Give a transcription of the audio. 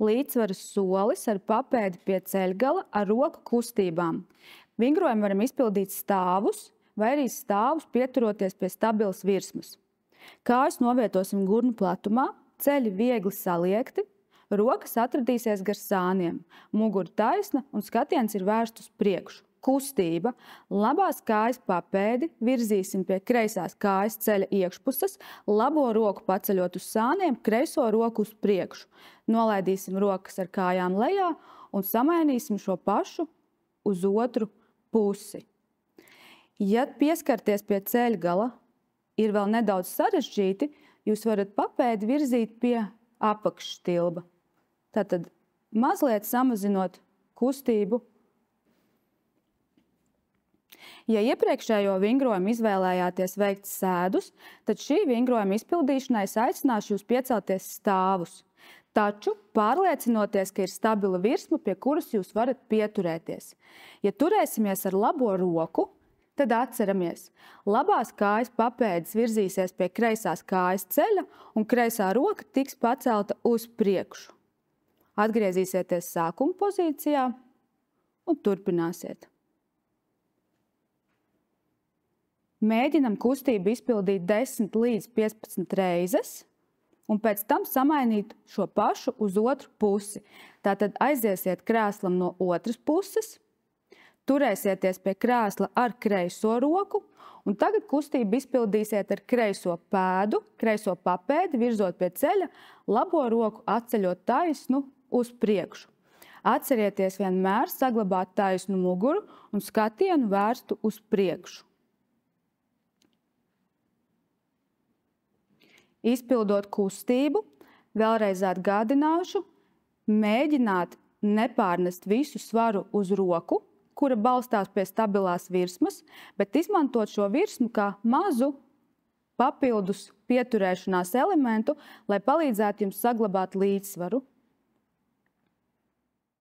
Līdzsvaras solis ar papēdi pie ceļgala ar roku kustībām. Vingrojumu varam izpildīt stāvus vai arī stāvus pieturoties pie stabilas virsmas. Kājas novietosim gurnu platumā, ceļi viegli saliekti, rokas atradīsies gar sāniem, mugura taisna un skatiens ir vērsts uz priekšu. Kustība. Labās kājas papēdi virzīsim pie kreisās kājas ceļa iekšpuses, labo roku paceļot uz sāniem, kreiso roku uz priekšu. Nolaidīsim rokas ar kājām lejā un samainīsim šo pašu uz otru pusi. Ja pieskarties pie ceļgala ir vēl nedaudz sarežģīti, jūs varat papēdi virzīt pie apakšstilba. Tātad mazliet samazinot kustību. Ja iepriekšējo vingrojumu izvēlējāties veikt sēdus, tad šī vingrojuma izpildīšanai es aicināšu jūs piecelties stāvus. Taču pārliecinoties, ka ir stabila virsma, pie kuras jūs varat pieturēties. Ja turēsimies ar labo roku, tad atceramies, labās kājas papēdes virzīsies pie kreisās kājas ceļa un kreisā roka tiks pacelta uz priekšu. Atgriezīsieties sākuma pozīcijā un turpināsiet. Mēģinam kustību izpildīt 10 līdz 15 reizes un pēc tam samainīt šo pašu uz otru pusi. Tātad aiziesiet krēslam no otras puses, turēsieties pie krēsla ar kreiso roku un tagad kustību izpildīsiet ar kreiso pēdu, kreiso papēdi virzot pie ceļa, labo roku atceļot taisnu uz priekšu. Atcerieties vienmēr saglabāt taisnu muguru un skatienu vērstu uz priekšu. Izpildot kustību, vēlreiz atgādināšu, mēģināt nepārnest visu svaru uz roku, kura balstās pie stabilās virsmas, bet izmantot šo virsmu kā mazu papildus pieturēšanās elementu, lai palīdzētu jums saglabāt līdzsvaru.